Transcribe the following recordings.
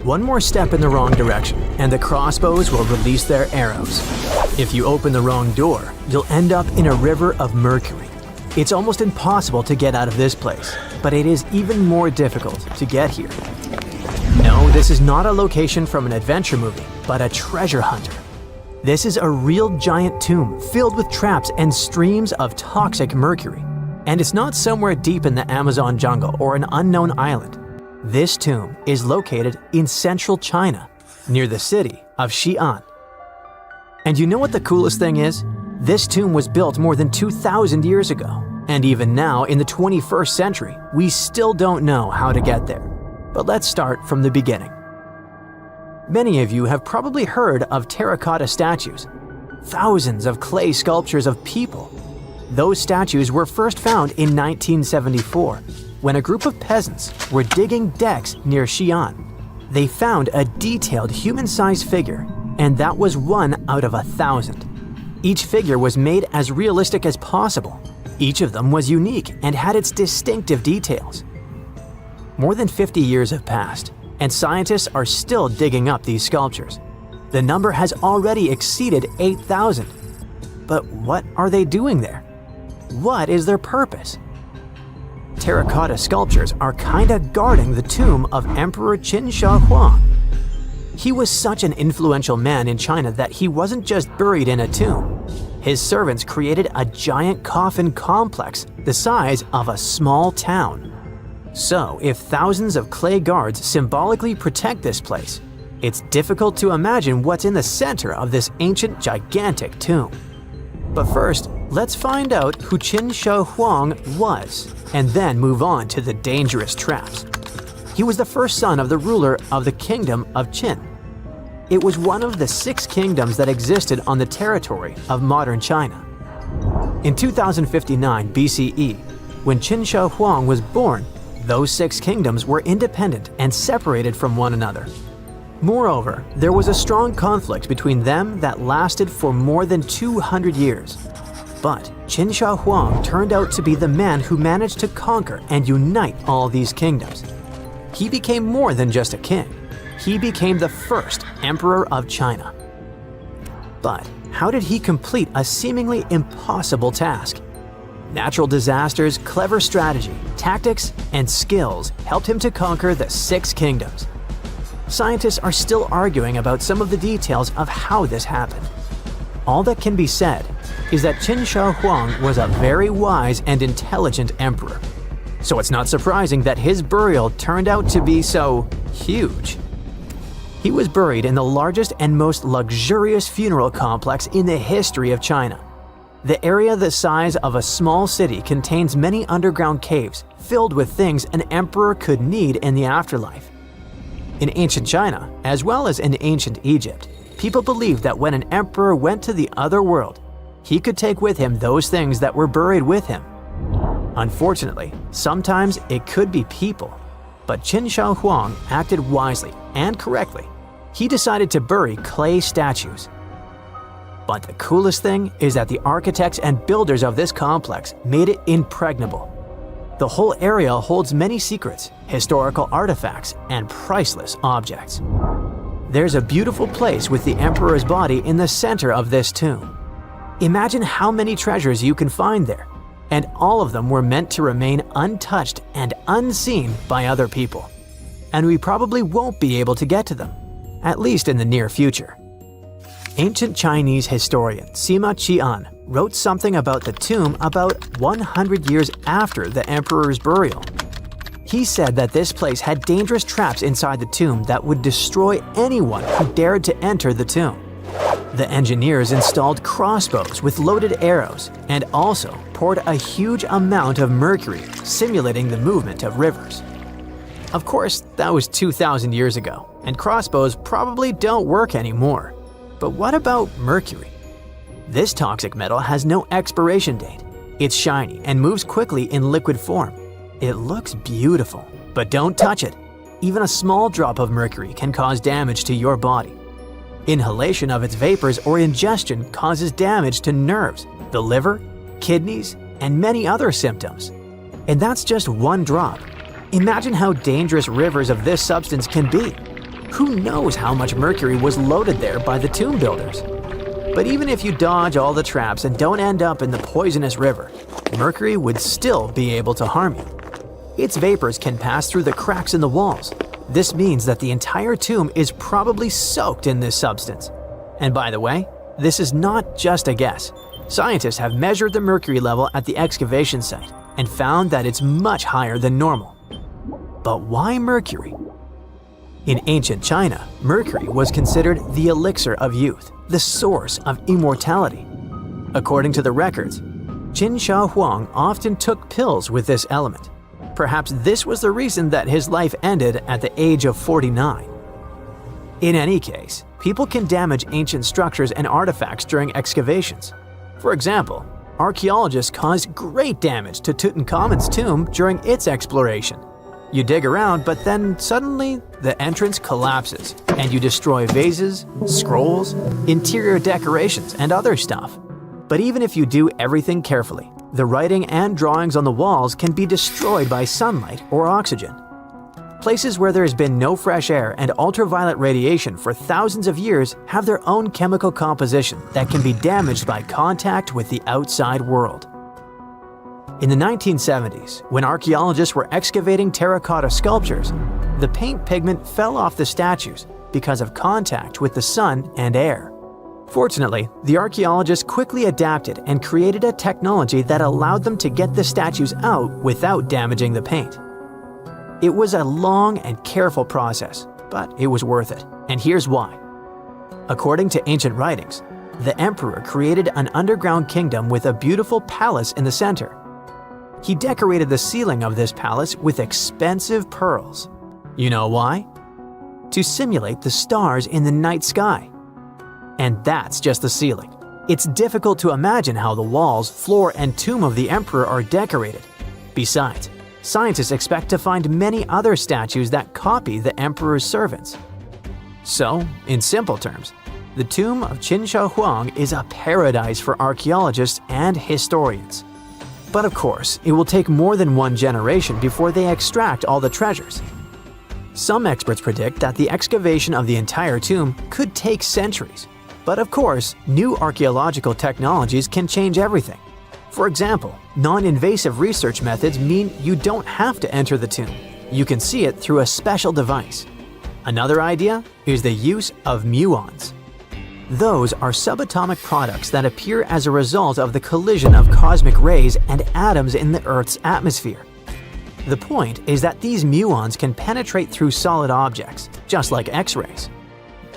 One more step in the wrong direction, and the crossbows will release their arrows. If you open the wrong door, you'll end up in a river of mercury. It's almost impossible to get out of this place, but it is even more difficult to get here. No, this is not a location from an adventure movie, but a treasure hunter. This is a real giant tomb filled with traps and streams of toxic mercury. And it's not somewhere deep in the Amazon jungle or an unknown island. This tomb is located in central China, near the city of Xi'an. And you know what the coolest thing is? This tomb was built more than 2,000 years ago. And even now, in the 21st century, we still don't know how to get there. But let's start from the beginning. Many of you have probably heard of terracotta statues. Thousands of clay sculptures of people. Those statues were first found in 1974, when a group of peasants were digging decks near Xi'an. They found a detailed human-sized figure, and that was 1 out of 1,000. Each figure was made as realistic as possible. Each of them was unique and had its distinctive details. More than 50 years have passed, and scientists are still digging up these sculptures. The number has already exceeded 8,000. But what are they doing there? What is their purpose? Terracotta sculptures are kinda guarding the tomb of Emperor Qin Shi Huang. He was such an influential man in China that he wasn't just buried in a tomb. His servants created a giant coffin complex the size of a small town. So, if thousands of clay guards symbolically protect this place, it's difficult to imagine what's in the center of this ancient, gigantic tomb. But first, let's find out who Qin Shi Huang was, and then move on to the dangerous traps. He was the first son of the ruler of the kingdom of Qin. It was one of the 6 kingdoms that existed on the territory of modern China. In 2059 BCE, when Qin Shi Huang was born, those 6 kingdoms were independent and separated from one another. Moreover, there was a strong conflict between them that lasted for more than 200 years. But Qin Shi Huang turned out to be the man who managed to conquer and unite all these kingdoms. He became more than just a king. He became the first emperor of China. But how did he complete a seemingly impossible task? Natural disasters, clever strategy, tactics, and skills helped him to conquer the 6 kingdoms. Scientists are still arguing about some of the details of how this happened. All that can be said is that Qin Shi Huang was a very wise and intelligent emperor. So it's not surprising that his burial turned out to be so huge. He was buried in the largest and most luxurious funeral complex in the history of China. The area the size of a small city contains many underground caves filled with things an emperor could need in the afterlife. In ancient China, as well as in ancient Egypt, people believed that when an emperor went to the other world, he could take with him those things that were buried with him. Unfortunately, sometimes it could be people, but Qin Shi Huang acted wisely and correctly. He decided to bury clay statues. But the coolest thing is that the architects and builders of this complex made it impregnable. The whole area holds many secrets, historical artifacts, and priceless objects. There's a beautiful place with the emperor's body in the center of this tomb. Imagine how many treasures you can find there, and all of them were meant to remain untouched and unseen by other people. And we probably won't be able to get to them, at least in the near future. Ancient Chinese historian Sima Qian wrote something about the tomb about 100 years after the emperor's burial. He said that this place had dangerous traps inside the tomb that would destroy anyone who dared to enter the tomb. The engineers installed crossbows with loaded arrows and also poured a huge amount of mercury, simulating the movement of rivers. Of course, that was 2,000 years ago, and crossbows probably don't work anymore. But what about mercury? This toxic metal has no expiration date. It's shiny and moves quickly in liquid form. It looks beautiful, but don't touch it. Even a small drop of mercury can cause damage to your body. Inhalation of its vapors or ingestion causes damage to nerves, the liver, kidneys, and many other symptoms. And that's just one drop. Imagine how dangerous rivers of this substance can be. Who knows how much mercury was loaded there by the tomb builders? But even if you dodge all the traps and don't end up in the poisonous river, mercury would still be able to harm you. Its vapors can pass through the cracks in the walls. This means that the entire tomb is probably soaked in this substance. And by the way, this is not just a guess. Scientists have measured the mercury level at the excavation site and found that it's much higher than normal. But why mercury? In ancient China, mercury was considered the elixir of youth, the source of immortality. According to the records, Qin Shi Huang often took pills with this element. Perhaps this was the reason that his life ended at the age of 49. In any case, people can damage ancient structures and artifacts during excavations. For example, archaeologists caused great damage to Tutankhamun's tomb during its exploration. You dig around, but then suddenly the entrance collapses and you destroy vases, scrolls, interior decorations, and other stuff. But even if you do everything carefully, the writing and drawings on the walls can be destroyed by sunlight or oxygen. Places where there has been no fresh air and ultraviolet radiation for thousands of years have their own chemical composition that can be damaged by contact with the outside world. In the 1970s, when archaeologists were excavating terracotta sculptures, the paint pigment fell off the statues because of contact with the sun and air. Fortunately, the archaeologists quickly adapted and created a technology that allowed them to get the statues out without damaging the paint. It was a long and careful process, but it was worth it, and here's why. According to ancient writings, the emperor created an underground kingdom with a beautiful palace in the center. He decorated the ceiling of this palace with expensive pearls. You know why? To simulate the stars in the night sky. And that's just the ceiling. It's difficult to imagine how the walls, floor, and tomb of the emperor are decorated. Besides, scientists expect to find many other statues that copy the emperor's servants. So, in simple terms, the tomb of Qin Shi Huang is a paradise for archaeologists and historians. But of course, it will take more than one generation before they extract all the treasures. Some experts predict that the excavation of the entire tomb could take centuries. But of course, new archaeological technologies can change everything. For example, non-invasive research methods mean you don't have to enter the tomb. You can see it through a special device. Another idea is the use of muons. Those are subatomic products that appear as a result of the collision of cosmic rays and atoms in the Earth's atmosphere. The point is that these muons can penetrate through solid objects, just like X-rays.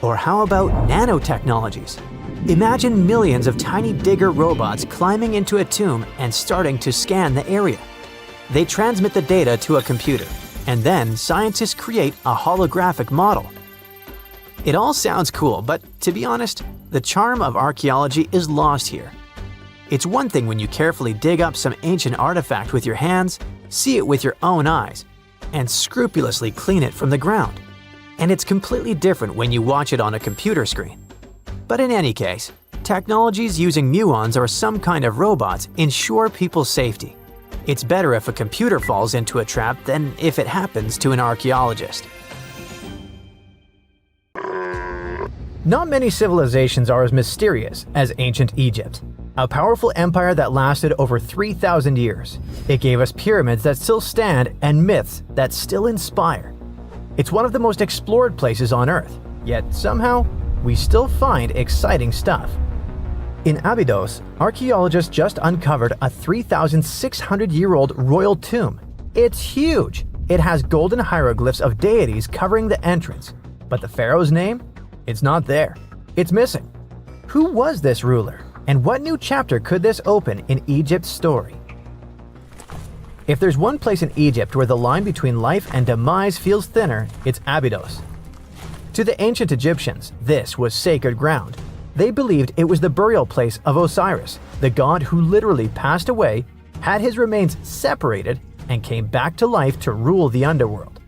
Or how about nanotechnologies? Imagine millions of tiny digger robots climbing into a tomb and starting to scan the area. They transmit the data to a computer, and then scientists create a holographic model. It all sounds cool, but to be honest, the charm of archaeology is lost here. It's one thing when you carefully dig up some ancient artifact with your hands, see it with your own eyes, and scrupulously clean it from the ground. And it's completely different when you watch it on a computer screen. But in any case, technologies using muons or some kind of robots ensure people's safety. It's better if a computer falls into a trap than if it happens to an archaeologist. Not many civilizations are as mysterious as ancient Egypt, a powerful empire that lasted over 3,000 years. It gave us pyramids that still stand and myths that still inspire. It's one of the most explored places on Earth, yet somehow, we still find exciting stuff. In Abydos, archaeologists just uncovered a 3,600-year-old royal tomb. It's huge! It has golden hieroglyphs of deities covering the entrance, but the pharaoh's name? It's not there. It's missing. Who was this ruler, and what new chapter could this open in Egypt's story? If there's one place in Egypt where the line between life and demise feels thinner, it's Abydos. To the ancient Egyptians, this was sacred ground. They believed it was the burial place of Osiris, the god who literally passed away, had his remains separated, and came back to life to rule the underworld.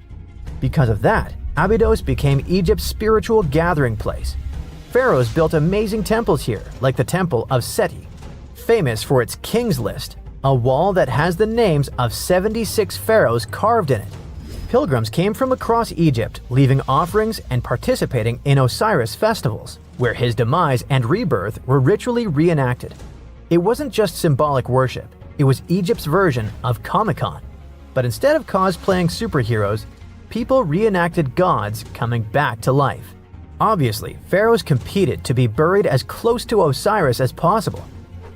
Because of that, Abydos became Egypt's spiritual gathering place. Pharaohs built amazing temples here, like the Temple of Seti, famous for its King's List, a wall that has the names of 76 pharaohs carved in it. Pilgrims came from across Egypt, leaving offerings and participating in Osiris festivals, where his demise and rebirth were ritually reenacted. It wasn't just symbolic worship, it was Egypt's version of Comic-Con. But instead of cosplaying superheroes, people reenacted gods coming back to life. Obviously, pharaohs competed to be buried as close to Osiris as possible.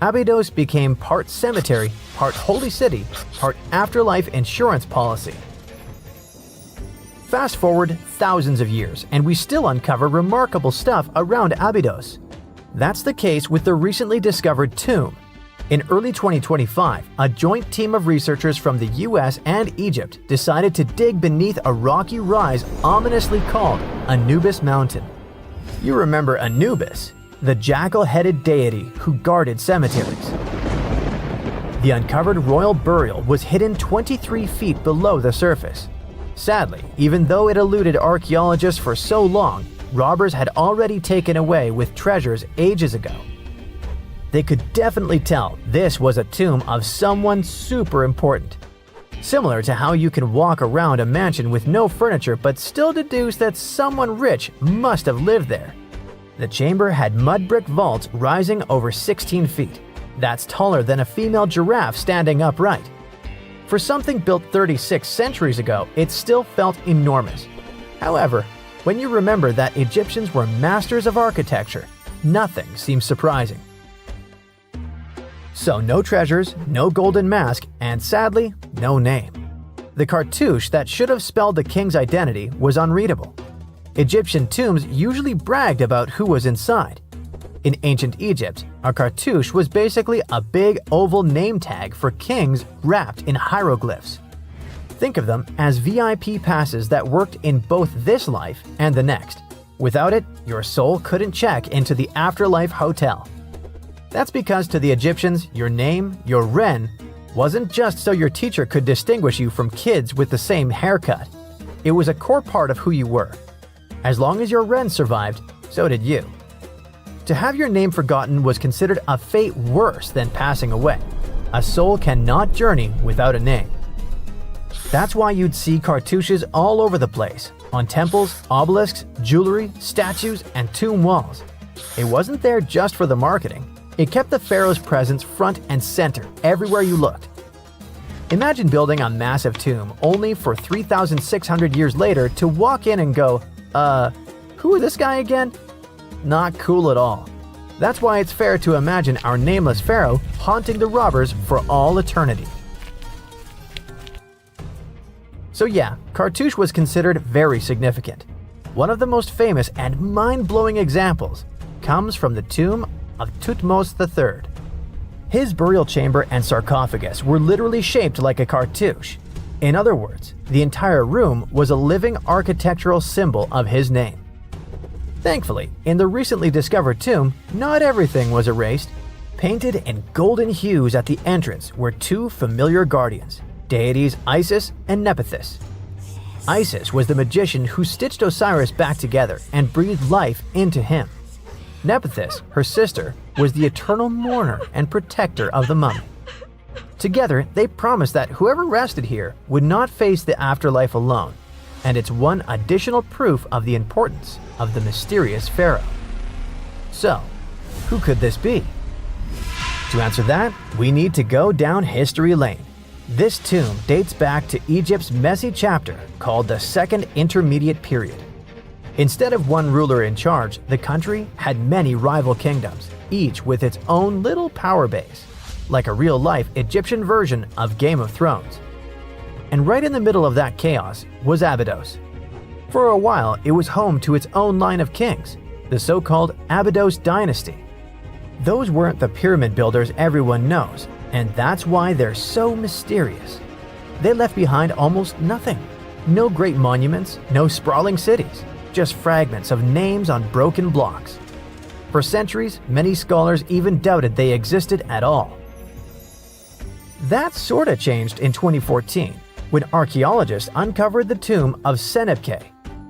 Abydos became part cemetery, part holy city, part afterlife insurance policy. Fast forward thousands of years, and we still uncover remarkable stuff around Abydos. That's the case with the recently discovered tomb. In early 2025, a joint team of researchers from the US and Egypt decided to dig beneath a rocky rise ominously called Anubis Mountain. You remember Anubis, the jackal-headed deity who guarded cemeteries. The uncovered royal burial was hidden 23 feet below the surface. Sadly, even though it eluded archaeologists for so long, robbers had already taken away with treasures ages ago. They could definitely tell this was a tomb of someone super important. Similar to how you can walk around a mansion with no furniture but still deduce that someone rich must have lived there. The chamber had mud brick vaults rising over 16 feet. That's taller than a female giraffe standing upright. For something built 36 centuries ago, it still felt enormous. However, when you remember that Egyptians were masters of architecture, nothing seems surprising. So no treasures, no golden mask, and sadly, no name. The cartouche that should have spelled the king's identity was unreadable. Egyptian tombs usually bragged about who was inside. In ancient Egypt, a cartouche was basically a big oval name tag for kings wrapped in hieroglyphs. Think of them as VIP passes that worked in both this life and the next. Without it, your soul couldn't check into the afterlife hotel. That's because to the Egyptians, your name, your ren, wasn't just so your teacher could distinguish you from kids with the same haircut. It was a core part of who you were. As long as your ren survived, so did you. To have your name forgotten was considered a fate worse than passing away. A soul cannot journey without a name. That's why you'd see cartouches all over the place, on temples, obelisks, jewelry, statues, and tomb walls. It wasn't there just for the marketing. It kept the pharaoh's presence front and center everywhere you looked. Imagine building a massive tomb only for 3,600 years later to walk in and go, who is this guy again? Not cool at all. That's why it's fair to imagine our nameless pharaoh haunting the robbers for all eternity. So yeah, cartouche was considered very significant. One of the most famous and mind-blowing examples comes from the tomb of Thutmose III. His burial chamber and sarcophagus were literally shaped like a cartouche. In other words, the entire room was a living architectural symbol of his name. Thankfully, in the recently discovered tomb, not everything was erased. Painted in golden hues at the entrance were two familiar guardians, deities Isis and Nephthys. Isis was the magician who stitched Osiris back together and breathed life into him. Nephthys, her sister, was the eternal mourner and protector of the mummy. Together, they promised that whoever rested here would not face the afterlife alone, and it's one additional proof of the importance of the mysterious pharaoh. So, who could this be? To answer that, we need to go down history lane. This tomb dates back to Egypt's messy chapter called the Second Intermediate Period. Instead of one ruler in charge, the country had many rival kingdoms, each with its own little power base, like a real-life Egyptian version of Game of Thrones. And right in the middle of that chaos was Abydos. For a while, it was home to its own line of kings, the so-called Abydos dynasty. Those weren't the pyramid builders everyone knows, and that's why they're so mysterious. They left behind almost nothing. No great monuments, no sprawling cities, just fragments of names on broken blocks. For centuries, many scholars even doubted they existed at all. That sorta changed in 2014, when archaeologists uncovered the tomb of Senebkay,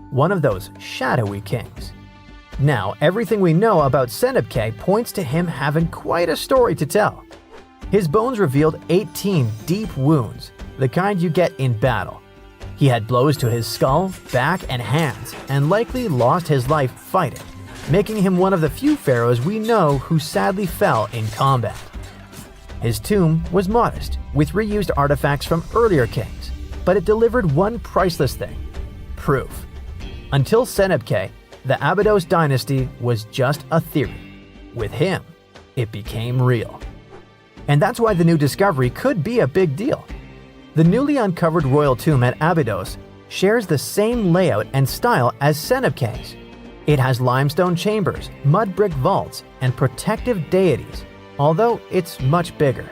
one of those shadowy kings. Now, everything we know about Senebkay points to him having quite a story to tell. His bones revealed 18 deep wounds, the kind you get in battle. He had blows to his skull, back, and hands, and likely lost his life fighting, making him one of the few pharaohs we know who sadly fell in combat. His tomb was modest, with reused artifacts from earlier kings, but it delivered one priceless thing: proof. Until Senebkay, the Abydos dynasty was just a theory. With him, it became real. And that's why the new discovery could be a big deal. The newly uncovered royal tomb at Abydos shares the same layout and style as Senebkay's. It has limestone chambers, mud brick vaults, and protective deities, although it's much bigger.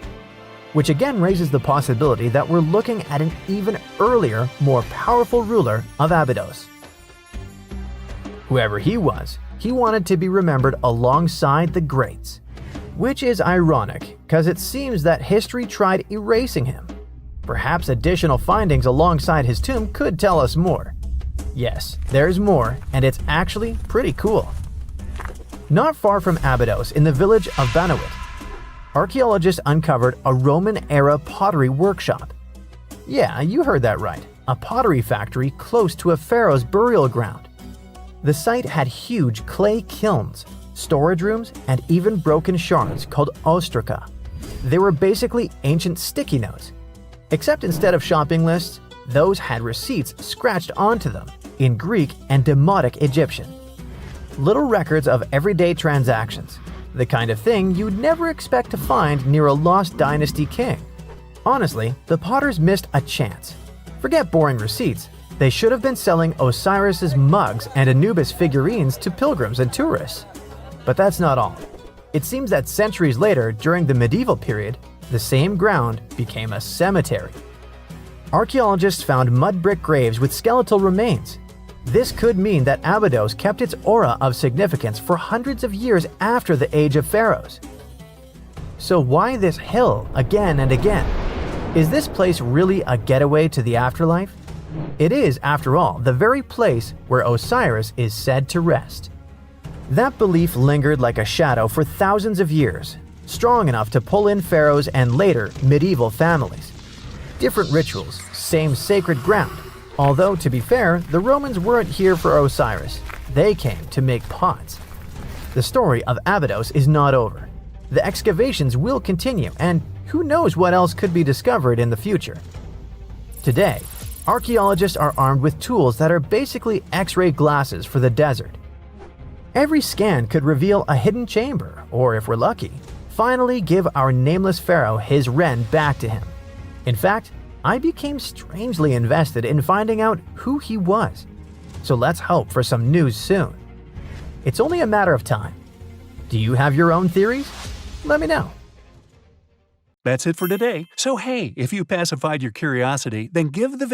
Which again raises the possibility that we're looking at an even earlier, more powerful ruler of Abydos. Whoever he was, he wanted to be remembered alongside the greats. Which is ironic, because it seems that history tried erasing him. Perhaps additional findings alongside his tomb could tell us more. Yes, there's more, and it's actually pretty cool. Not far from Abydos, in the village of Banawit, archaeologists uncovered a Roman-era pottery workshop. Yeah, you heard that right, a pottery factory close to a pharaoh's burial ground. The site had huge clay kilns, storage rooms, and even broken shards called ostraca. They were basically ancient sticky notes, except instead of shopping lists, those had receipts scratched onto them in Greek and Demotic Egyptian. Little records of everyday transactions, the kind of thing you'd never expect to find near a lost dynasty king. Honestly, the potters missed a chance. Forget boring receipts, they should have been selling Osiris's mugs and Anubis figurines to pilgrims and tourists. But that's not all. It seems that centuries later, during the medieval period, the same ground became a cemetery. Archaeologists found mud brick graves with skeletal remains. This could mean that Abydos kept its aura of significance for hundreds of years after the age of pharaohs. So why this hill again and again? Is this place really a getaway to the afterlife? It is, after all, the very place where Osiris is said to rest. That belief lingered like a shadow for thousands of years, strong enough to pull in pharaohs and later medieval families. Different rituals, same sacred ground. Although, to be fair, the Romans weren't here for Osiris. They came to make pots. The story of Abydos is not over. The excavations will continue, and who knows what else could be discovered in the future. Today, archaeologists are armed with tools that are basically X-ray glasses for the desert. Every scan could reveal a hidden chamber, or if we're lucky, finally give our nameless pharaoh his wren back to him. In fact, I became strangely invested in finding out who he was. So let's hope for some news soon. It's only a matter of time. Do you have your own theories? Let me know. That's it for today. So hey, if you pacified your curiosity, then give the